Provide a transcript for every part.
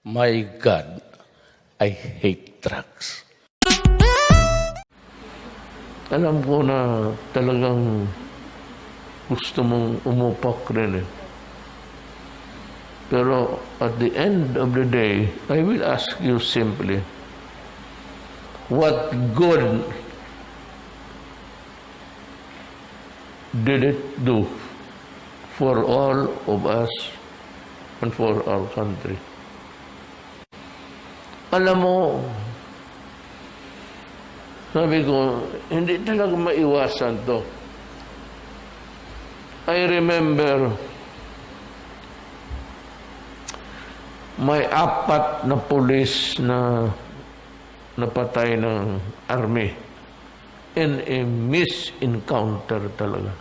My God, I hate drugs. Alam ko na talagang gusto mong umupak rin eh. Pero at the end of the day, I will ask you simply, what good did it do for all of us and for our country? Alam mo, sabi ko, hindi talaga maiwasan to. I remember may 4 na pulis na napatay ng army in a misencounter talaga.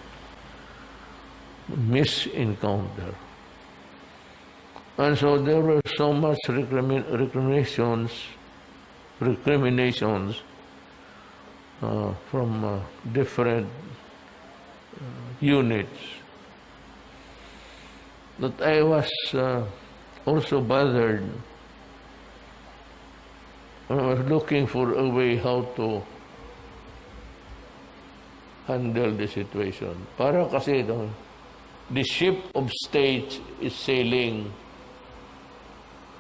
Misencounter. And so there were so much recriminations from different units that I was also bothered. I was looking for a way how to handle the situation. Para kasi the ship of state is sailing,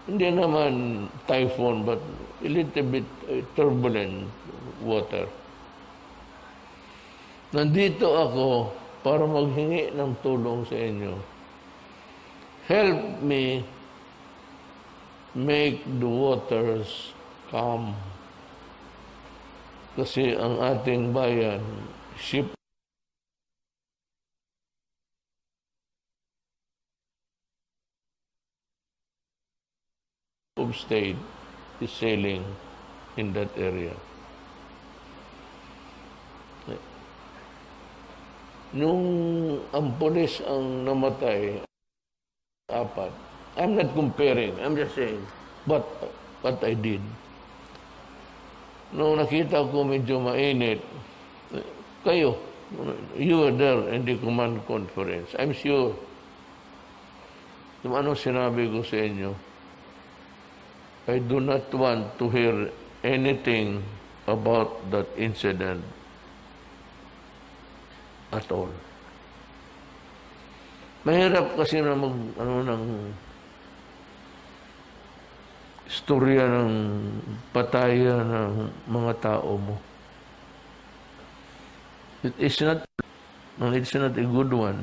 hindi naman typhoon, but a little bit turbulent water. Nandito ako para maghingi ng tulong sa inyo. Help me make the waters calm. Kasi ang ating bayan, ship of state is sailing in that area. Nung ang pulis ang namatay, 4, I'm not comparing, I'm just saying what I did. Nung nakita ko medyo mainit, kayo, you were there in the command conference. I'm sure. Kung ano sinabi ko sa inyo, I do not want to hear anything about that incident at all. Mahirap kasi na ng istorya ng patayan ng mga tao mo. It's not a good one.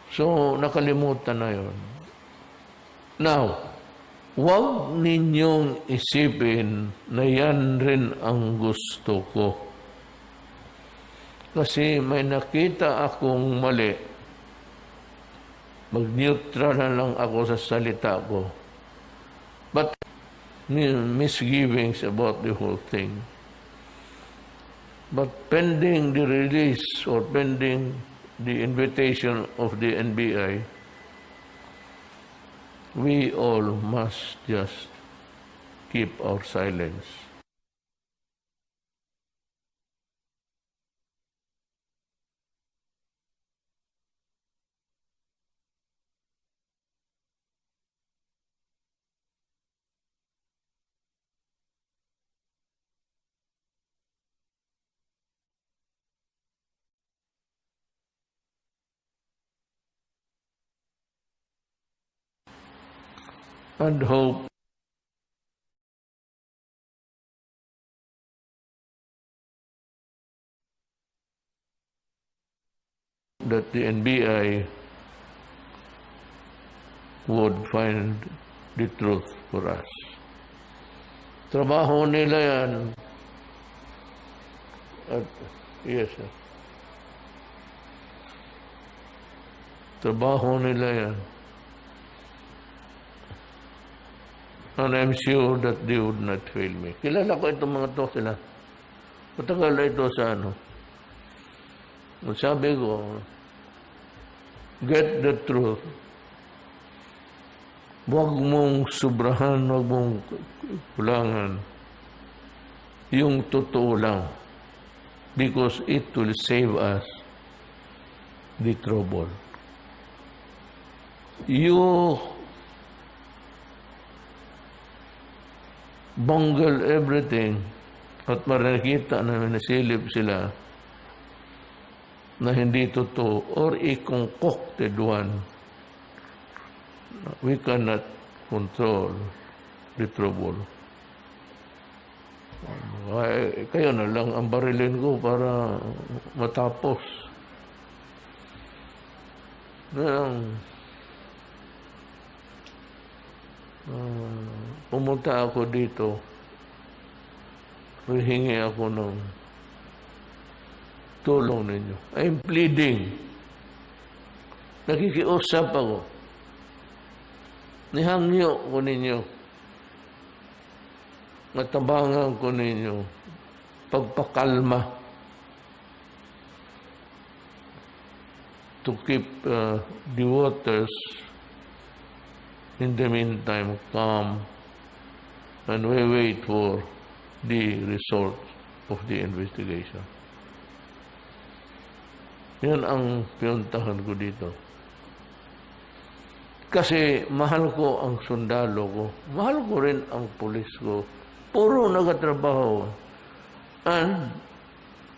So, nakalimutan na yon. Now, huwag ninyong isipin na yan rin ang gusto ko. Kasi may nakita akong mali. Mag-neutral na lang ako sa salita ko. But misgivings about the whole thing. But pending the release or pending the invitation of the NBI, we all must just keep our silence. And hope that the NBI would find the truth for us. Trabaho nila yan. At, yes, sir. Trabaho nila yan. And I'm sure that they would not fail me. Kilala ko itong mga to sila. Matagal na ito sa ano. Sabi ko, get the truth. Huwag mong sobrahan, huwag mong kulangan. Yung totoo lang. Because it will save us the trouble. You bungle everything at marakita na nasilip sila na hindi totoo or a concocted one, we cannot control the trouble. Kayo na lang ang barilin ko para matapos. Pumunta ako dito, hihingi ako ng tulong ninyo. I'm pleading. Nakikiusap ako. Nihangyo ko ninyo. Matabangan ko ninyo. Pagpakalma. To keep the waters in the meantime calm, and we wait for the result of the investigation. Yan ang pinuntahan ko dito. Kasi mahal ko ang sundalo ko. Mahal ko rin ang pulis ko. Puro nagatrabaho. And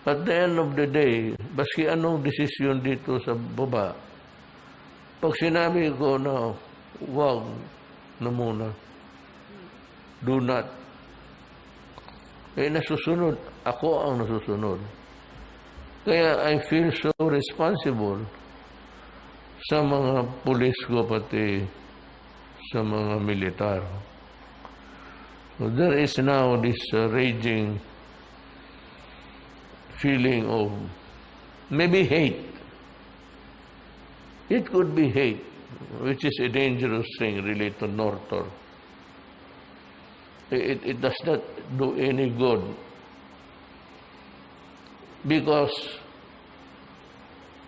at the end of the day, baski anong desisyon dito sa baba, pag sinabi ko na wag na muna, do not, nasusunod. Ako ang nasusunod. Kaya I feel so responsible sa mga pulis ko pati sa mga militar. So there is now this raging feeling of maybe hate. It could be hate, which is a dangerous thing really to nurture. It does not do any good. Because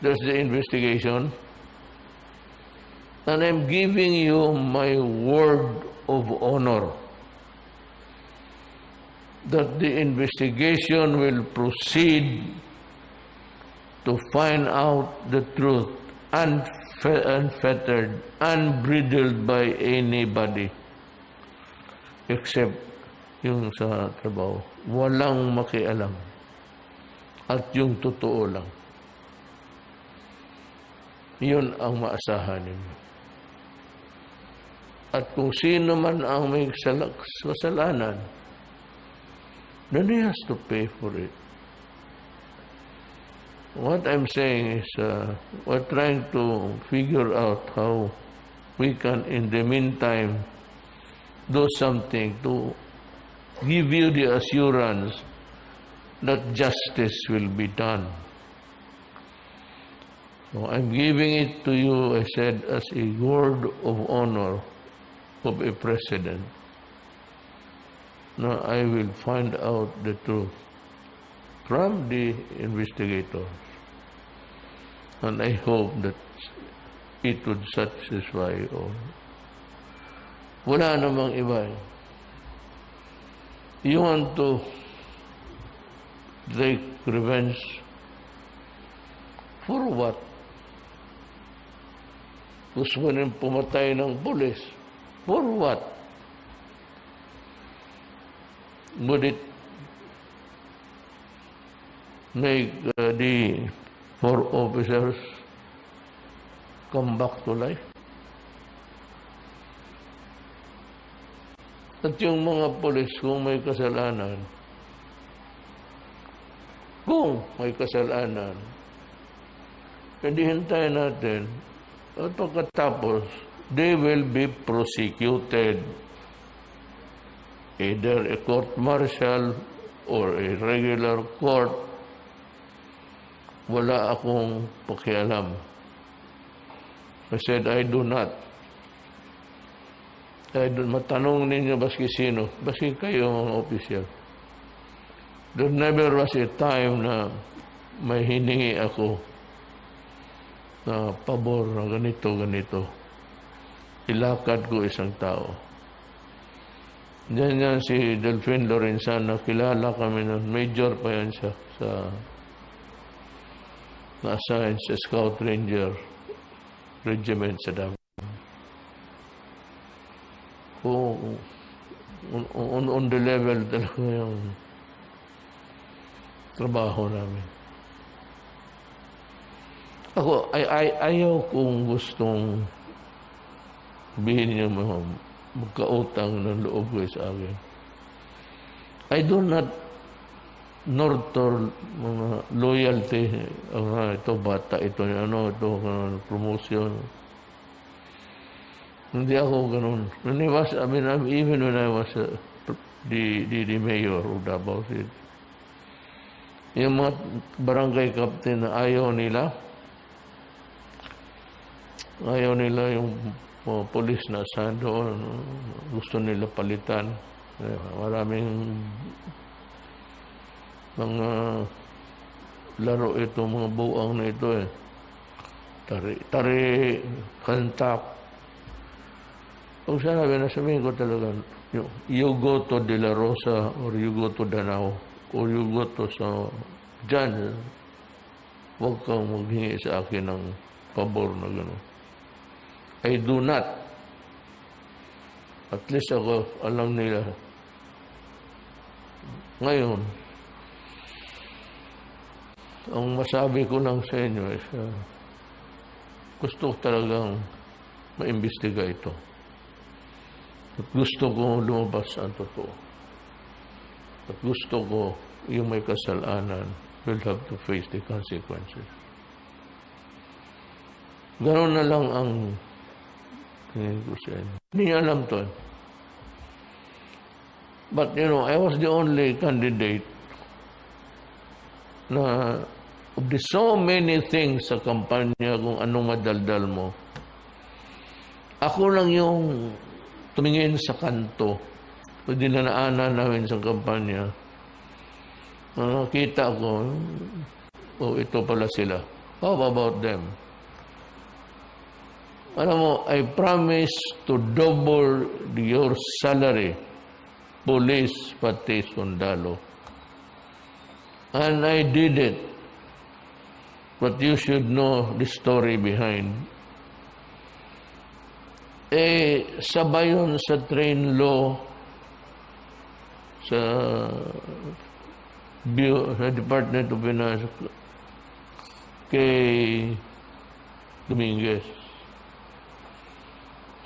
there's the investigation, and I'm giving you my word of honor that the investigation will proceed to find out the truth, unfettered, unbridled by anybody except yung sa trabaho. Walang makialam. At yung totoo lang. Yun ang maasahan ninyo. At kung sino man ang may kasalanan, then he has to pay for it. What I'm saying is, we're trying to figure out how we can, in the meantime, do something to give you the assurance that justice will be done. So I'm giving it to you, I said, as a word of honor of a president. Now I will find out the truth from the investigators. And I hope that it would satisfy all. Wala namang iba. You want to take revenge for what? Gusto mo rin pumatay ng pulis. For what? Would it make the 4 officers come back to life? At yung mga pulis, kung may kasalanan, hindi hintayin natin. At pagkatapos, they will be prosecuted. Either a court-martial or a regular court. Wala akong pakialam. I said, I do not. Matanong ninyo baski sino, baski kayo mga opisyal. There never was a time na may hiningi ako na pabor na ganito. Ilakad ko isang tao. Diyan si Delphine Lorenzana, kilala kami nun. Major pa yan siya sa na-assign sa Scout Ranger Regiment sa Davao. Kung On the level talaga yung trabaho namin. Ako, ayaw kung gustong sabihin niyo magkautang ng loob ko sa akin. I do not nurture mga loyalty. Ito bata, ito promotion. Hindi ako ganun. Even when I was the mayor of Davao City, yung mga barangay captain na ayaw nila yung police na asahan doon. Gusto nila palitan. Maraming mga laro ito, mga buang na ito eh. Tari, kantak. Pag sabihin ko talaga, you go to De La Rosa or you go to Danao or you go to dyan, huwag kang maghingi sa akin ng pabor na gano'n. I do not. At least ako, alam nila. Ngayon, ang masabi ko lang sa inyo is, gusto ko talagang maimbestiga ito. At gusto ko lumabas ang totoo. At gusto ko yung may kasalanan will have to face the consequences. Ganoon na lang ang ko sa inyo. Hindi niya alam to. But, I was the only candidate na of the so many things sa kampanya kung anong madaldal mo. Ako lang yung tumingin sa kanto. Pag dinanaanan namin sa kampanya, kita ko, ito pala sila. How about them? Alam mo, I promise to double your salary, police, pati sundalo. And I did it. But you should know the story behind. Sabay yun sa train law sa Department of Finance kay Dominguez.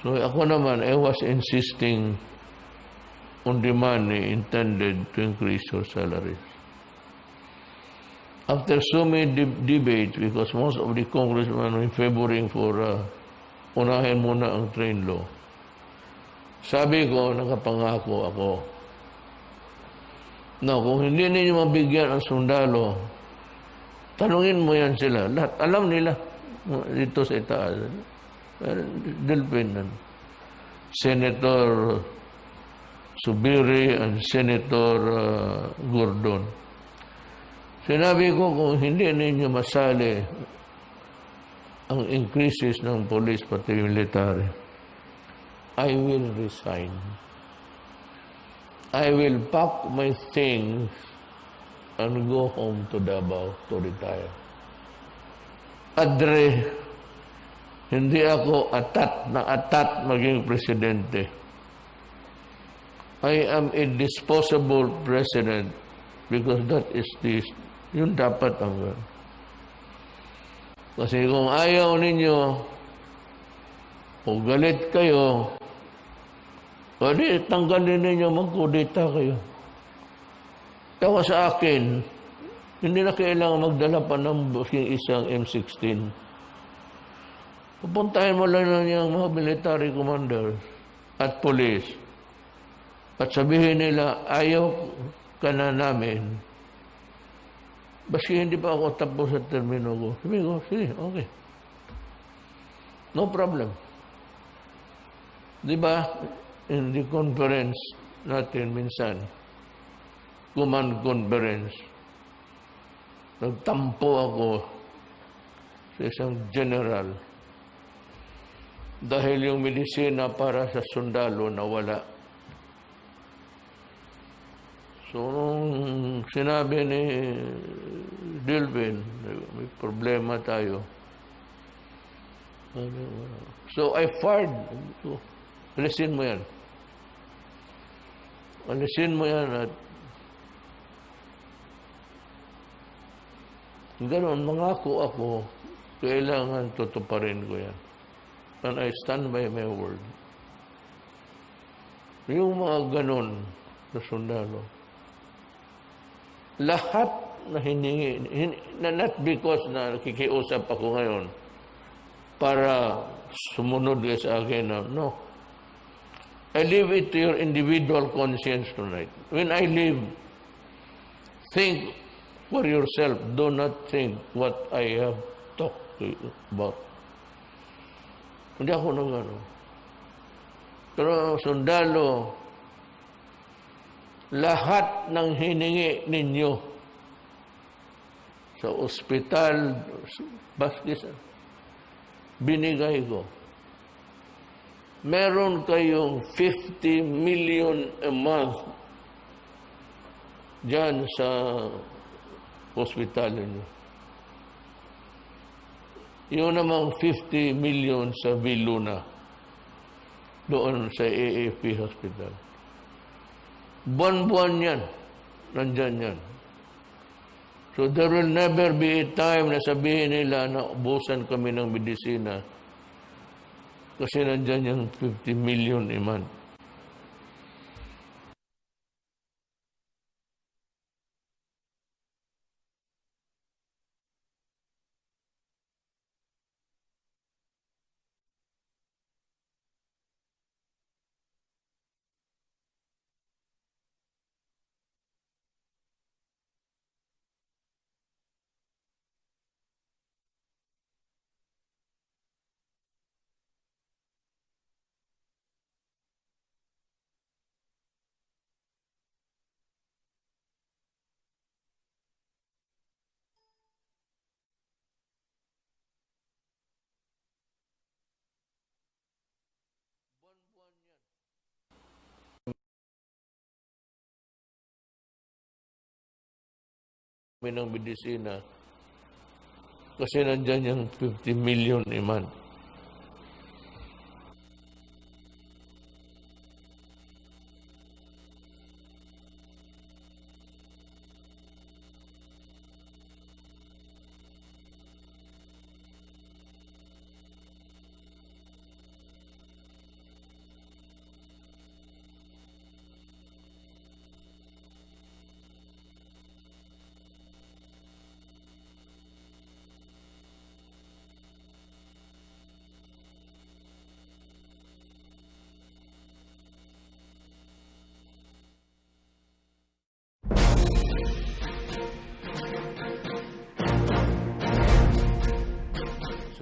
So ako naman, I was insisting on the money intended to increase your salaries. After so many debates, because most of the congressmen were favoring for unahin muna ang train law. Sabi ko, nakapangako ako, kung hindi ninyo mabigyan ang sundalo, tanungin mo yan sila. Lahat, alam nila dito sa itaas. Delphin, Senator Subiri and Senator Gordon. Sinabi ko, kung hindi ninyo masali ang increases ng police pati military, I will resign. I will pack my things and go home to Davao to retire. Adre, hindi ako atat maging presidente. I am a disposable president because that is yun dapat ang kasi kung ayaw ninyo o galit kayo, pwede tanggalin ninyo, magkudita kayo. Kaya sa akin, hindi na kailangan magdala pa ng isang M16. Pupuntahin mo lang yung mga military commanders at police at sabihin nila, ayaw ka na namin. Baski hindi pa ako tapos sa termino ko. Sabi ko, sige, okay. No problem. Diba, in the conference natin minsan, command conference, nagtampo ako sa isang general dahil yung medisina para sa sundalo nawala. So, nung sinabi ni Dilvin, may problema tayo. So, I fired. Listen mo yan. alisin mo yan at ganoon, mangako ako, kailangan tutuparin ko yan. And I stand by my word. Yung mga ganon na sundalo, lahat na hiningi, not because na nakikiusap ako ngayon para sumunod kayo sa akin, no. I leave it to your individual conscience tonight. When I leave, think for yourself. Do not think what I have talked to you about. Hindi ako nang ano. Pero sundalo, lahat ng hiningi ninyo sa ospital, baskis, binigay ko. Meron kayong 50 million a month dyan sa hospital niyo. Yun namang 50 million sa Viluna, doon sa AAP Hospital. Buwan-buwan yan. Nandyan yan. So there will never be a time na sabihin nila na ubusan kami ng medisina kasi nandyan yung 50 million a month. Ng medisina kasi nandyan yung 50 million a month.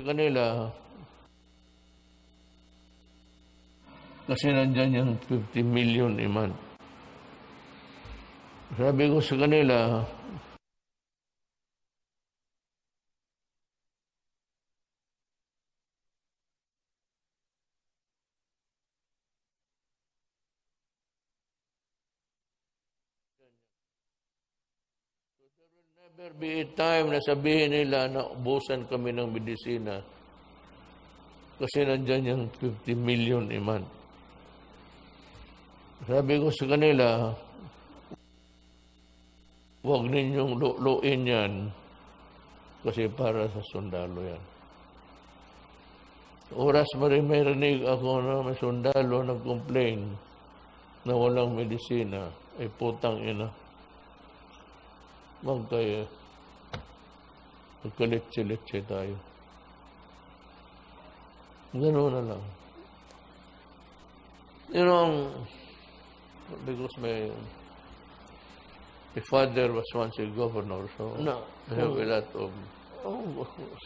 Kanila kasi nandyan yung 50 million a month. Sabi ko sa kanila, never be a time na sabihin nila na ubusan kami ng medisina kasi nandyan yung 50 million a month. Sabi ko sa kanila, huwag ninyong luin yan kasi para sa sundalo yan. Oras may rinig ako na may sundalo nag-complain na walang medisina, ay putang ina. Magkaletse-letse tayo. Gano'n na lang. You know, because my father was once a governor, so I have a lot of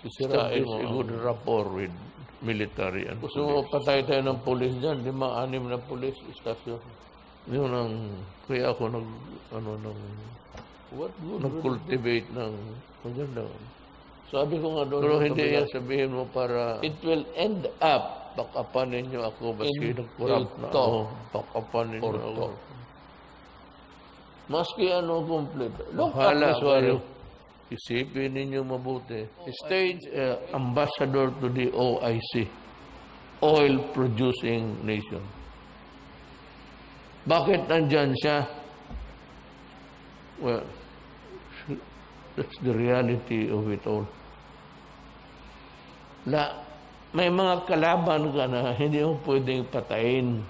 established a good rapport with military and police. So, patay tayo ng police dyan, 5-6 na police station. Yun ang, kaya ako nag-cultivate ng maganda. Sabi ko nga doon. Pero hindi yan sabihin mo para it will end up pakapanin nyo ako baski nag-corrupt na ako. Pakapanin nyo ako. Maski complete. Bahala kayo. Isipin ninyo mabuti. Stage ambassador to the OIC, Oil Producing Nation. Bakit nandyan siya? Well, that's the reality of it all. May mga kalaban ka na hindi mo pwedeng patayin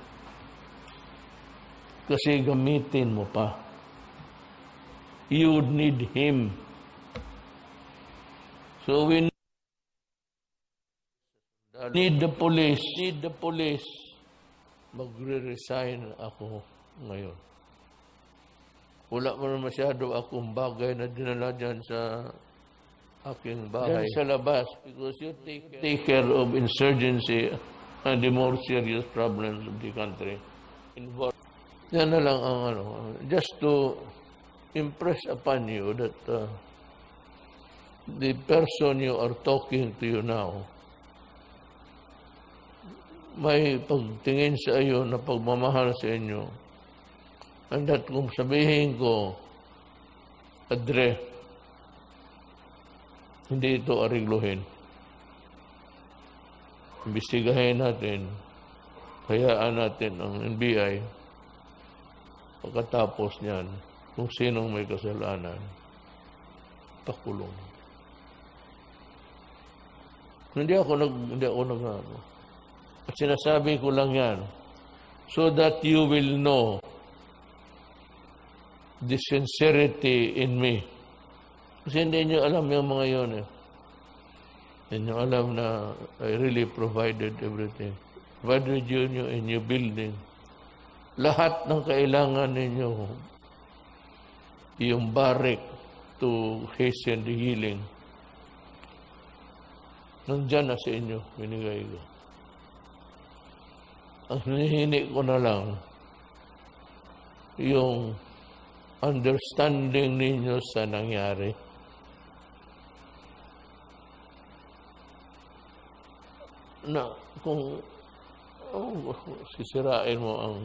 kasi gamitin mo pa. You would need him. So we need the police. Magre-resign ako ngayon. Wala mo na masyado akong bagay na dinala dyan sa aking bahay. Dyan sa labas. Because you take care of insurgency and the more serious problems of the country. Yan na lang ang just to impress upon you that the person you are talking to you now may pagtingin sa iyo na pagmamahal sa inyo. And that kung sabihin ko, Adre, hindi ito arigluhin. Imbestigahin natin, hayaan natin ang NBI, pagkatapos niyan, kung sinong may kasalanan, pakulong. Hindi ako nag At sinasabi ko lang yan, so that you will know the sincerity in me. Kasi hindi nyo alam yung mga yun eh. Hindi nyo alam na I really provided everything. Provided you in your building. Lahat ng kailangan ninyo, yung barrack to hasten the healing, nandyan na sa inyo, binigay ko. Ang hinihingi ko na lang, yung understanding ninyo sa nangyari. Na kung sisirain mo ang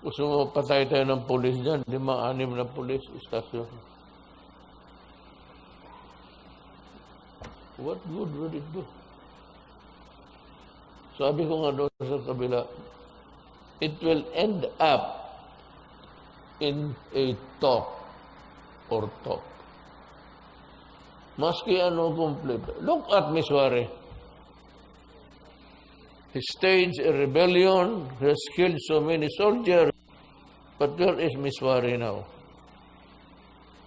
gusto mo patay tayo ng pulis dyan, 5-6 na pulis, istasyon. What good would it do? Sabi ko nga doon sa kabila, it will end up in a talk or talk. Maski complete. Look at Miswari. He staged a rebellion, he has killed so many soldiers. But where is Miswari now?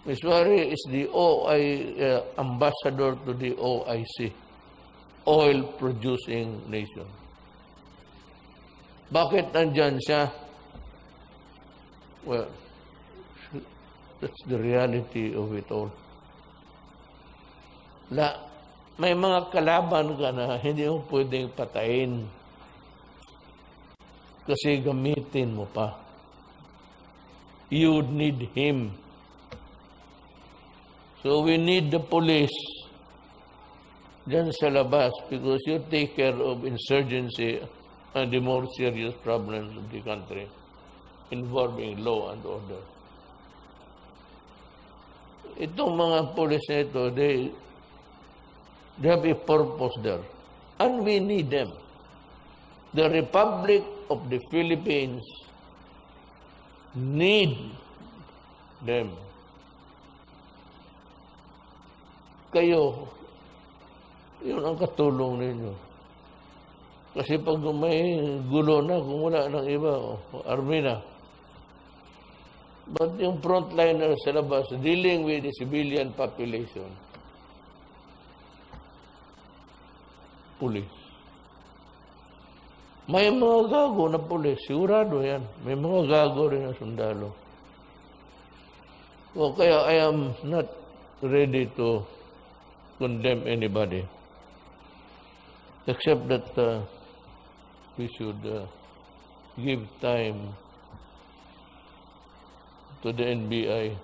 Miswari is the ambassador to the OIC, oil-producing nation. Bakit nandyan siya? Well, that's the reality of it all. May mga kalaban ka na hindi mo pwedeng patayin kasi gamitin mo pa. You would need him. So we need the police dyan sa labas because you take care of insurgency and the more serious problems of the country involving law and order. Itong mga police na ito, they have a purpose there. And we need them. The Republic of the Philippines need them. Kayo, yun ang katulong ninyo. Kasi pag may gulo na, kung wala ng iba, army na. But yung frontliner sa labas, dealing with the civilian population, police. May mga gago na police, sigurado yan. May mga gago rin na sundalo. So, kaya I am not ready to condemn anybody. Except that we should give time to the NBI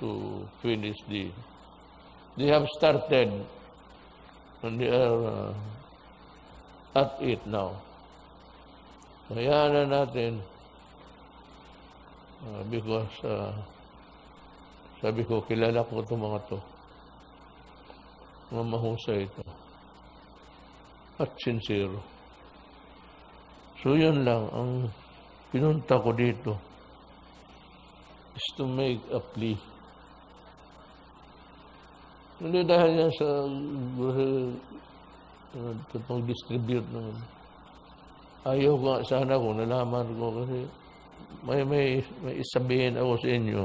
to finish they have started and they are at it now. Hayaan na natin because sabi ko, kilala ko itong mga to. Mga mahusay ito. At sincere. So yun lang, ang pinunta ko dito is to make a plea. Hindi dahil yan sa pag-distribute ng ayaw ko nga sana kung nalaman ko kasi may isabihin ako sa inyo.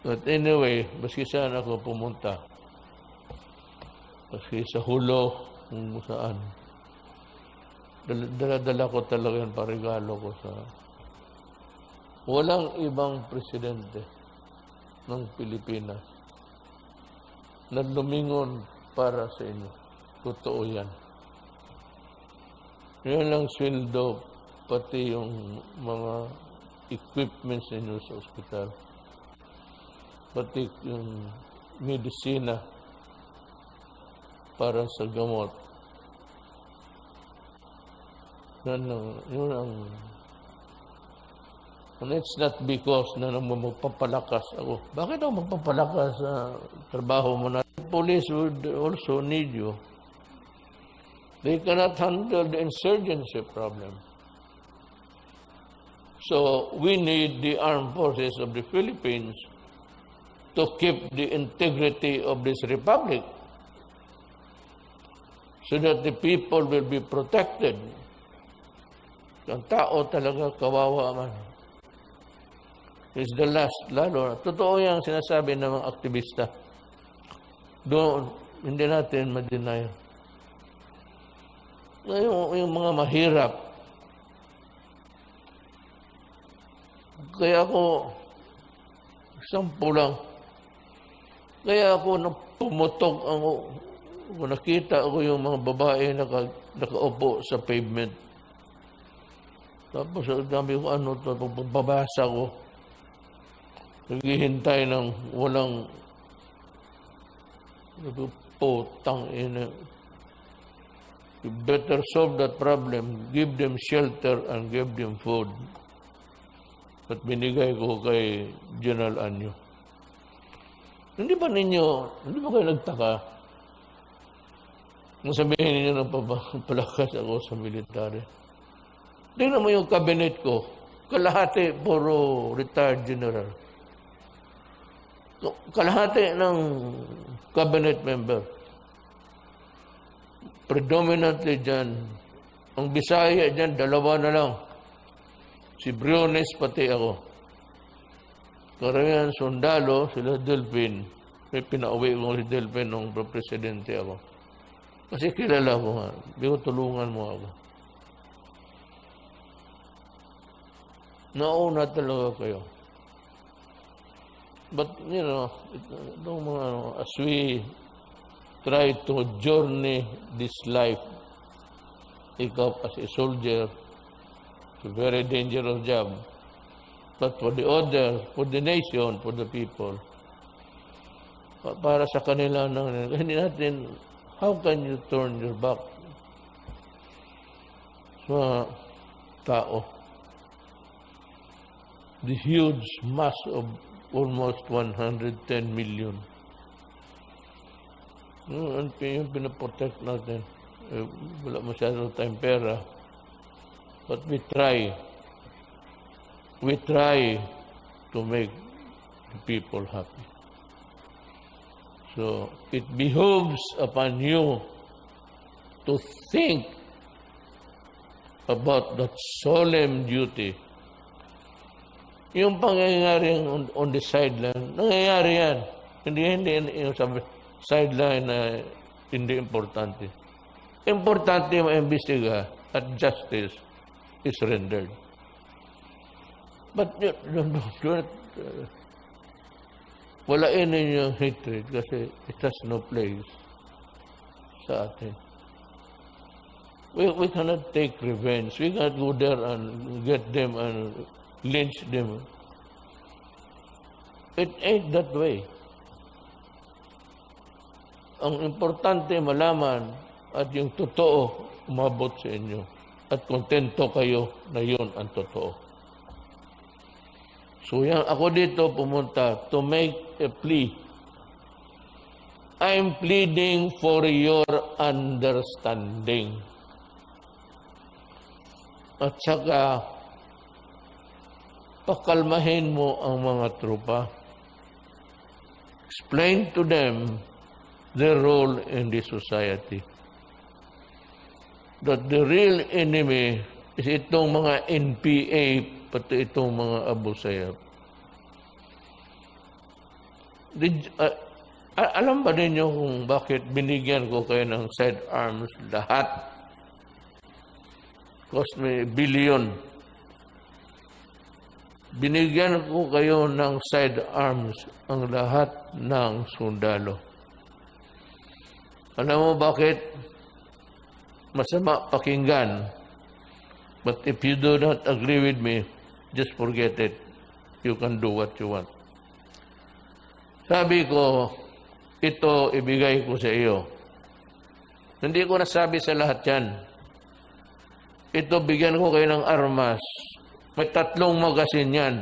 But anyway, baski sana ako pumunta. Baski sa Jolo, kung saan. Dala-dala ko talaga yung parigalo ko sa... Walang ibang presidente ng Pilipinas na lumingon para sa inyo. Totoo yan. Yan lang sweldo, pati yung mga equipments ninyo sa ospital. Pati yung medisina para sa gamot. Yun ang and it's not because na magpapalakas ako. Bakit ako magpapalakas sa trabaho mo na? Police would also need you. They cannot handle the insurgency problem. So we need the armed forces of the Philippines to keep the integrity of this republic so that the people will be protected. Ang tao talaga kawawa man. Is the last, lalo. Totoo yung sinasabi ng mga aktivista. Doon, hindi natin ma-deny. Yung mga mahirap. Kaya ako, sampu lang. Kaya ako, nung pumutok ako, nakita ko yung mga babae nakaupo sa pavement. Tapos, dami ko ano to, pagbabasa ko. Naghihintay ng walang putang ina. You better solve that problem. Give them shelter and give them food. At binigay ko kay General Anyo. Hindi ba kayo nagtaka? Nung sabihin ninyo na palakas ako sa military. Tingnan mo yung cabinet ko. Kalahati, puro retired general. Kalahati ng cabinet member. Predominantly dyan. Ang Bisaya dyan, 2 na lang. Si Briones pati ako. Karamihan sundalo, sila Delphin. May pinauwi ko si Delphin nung presidente ako. Kasi kilala ko nga. Di ko tulungan mo ako. Nauna talaga kayo. But, as we try to journey this life, ikaw as a soldier, it's a very dangerous job. But for the others, for the nation, for the people, para sa kanila, hindi natin, how can you turn your back sa tao? The huge mass of almost 110 million. Yung pinaprotect natin. Wala masyadong time pera. But we try. We try to make the people happy. So, it behooves upon you to think about that solemn duty. Yung pangyayari on the sideline, nangyayari yan. Hindi yung sa sideline na hindi importante. Importante ma-imbestiga at justice is rendered. But walain ninyo hatred kasi it has no place sa atin. We cannot take revenge. We cannot go there and get them and lynch them. It ain't that way. Ang importante malaman at yung totoo umabot sa inyo at kontento kayo na yun ang totoo. So yan, ako dito pumunta to make a plea. I'm pleading for your understanding. At saka, pakalmahin mo ang mga tropa. Explain to them their role in the society. That the real enemy is itong mga NPA, pati itong mga Abu Sayyaf. Alam ba ninyo kung bakit binigyan ko kayo ng sidearms lahat? Cost me billion. Binigyan ko kayo ng sidearms ang lahat ng sundalo. Alam mo bakit? Masama pakinggan. But if you do not agree with me, just forget it. You can do what you want. Sabi ko, ito ibigay ko sa iyo. Hindi ko nasabi sa lahat yan. Ito, bigyan ko kayo ng armas. May 3 magasin yan.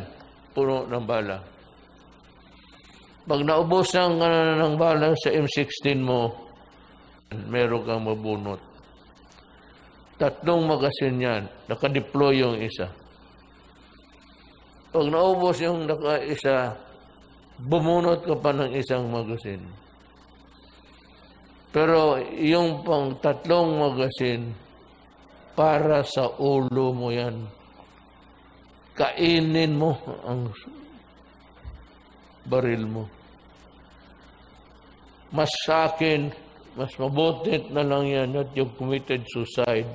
Puno ng bala. Pag naubos ng bala sa M16 mo, meron kang mabunot. 3 magasin yan. Nakadeploy yung isa. Pag naubos yung isa, bumunot ka pa ng isang magasin. Pero yung pang 3 magasin, para sa ulo mo yan. Kainin mo ang baril mo. Mas sa akin, mas mabuti na lang yan that you committed suicide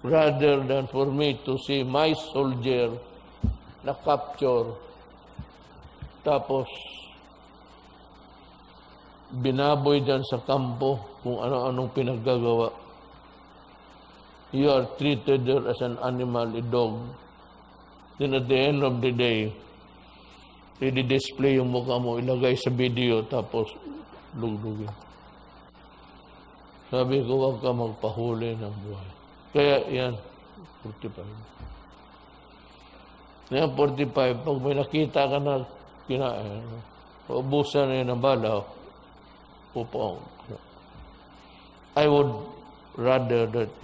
rather than for me to see my soldier na capture tapos binaboy dyan sa kampo kung ano-anong pinaggagawa. You are treated there as an animal, a dog. Then at the end of the day, i-display yung mukha mo, ilagay sa video, tapos lugdugin. Sabi ko, huwag ka magpahuli ng buhay. Kaya yan, 45. Yan, 45, pag may nakita ka na kinain, paubusan na yun ng bala, upang. I would rather that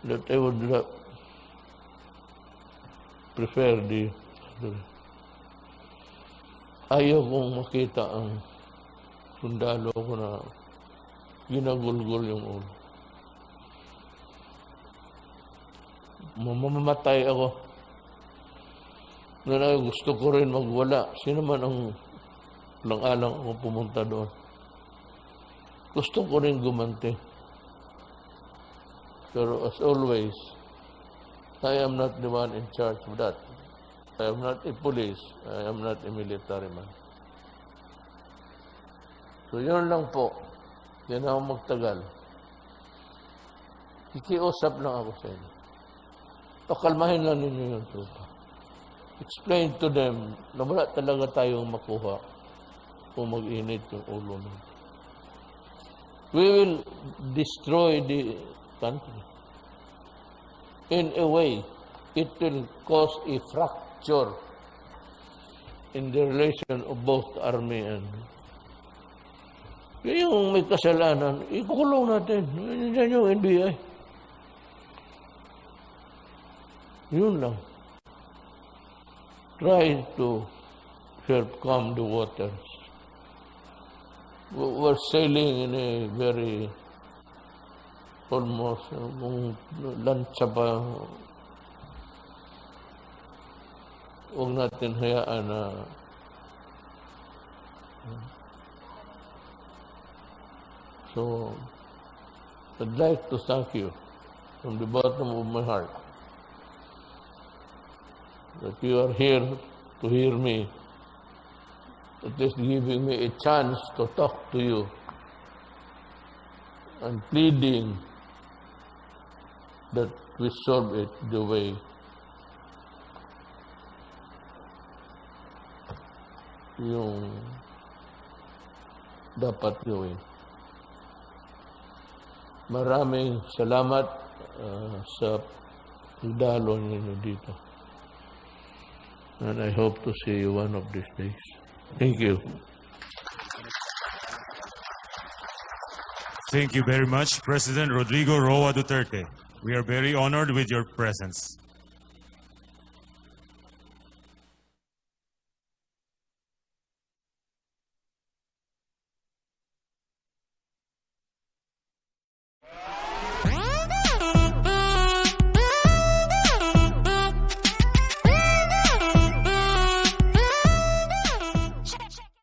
I would prefer ayaw kong makita ang sundalo ko na ginagulgol yung ulo. Mamamatay ako. Gusto ko rin magwala. Sino man ang lang-alang ako pumunta doon. Gusto ko rin gumanti. Pero as always, I am not the one in charge of that. I am not a police. I am not a military man. So yun lang po. Yan ako magtagal. Kikiusap lang ako sa inyo. Pakalmahin lang ninyo yung tropa. Explain to them na wala talaga tayong makuha kung mag-init yung ulo mo. We will destroy the country. In a way, it will cause a fracture in the relation of both army and yung may kasalanan, ikukulong natin. Yan yung NBI. Yun lang. Try to help calm the waters. We're sailing in a very almost kung lansa pa, huwag natin hayaan na so I'd like to thank you from the bottom of my heart that you are here to hear me, at least giving me a chance to talk to you and pleading that we solve it the way yung dapat gawin. Maraming salamat sa pagdalo ninyo dito. And I hope to see you one of these days. Thank you. Thank you very much, President Rodrigo Roa Duterte. We are very honored with your presence.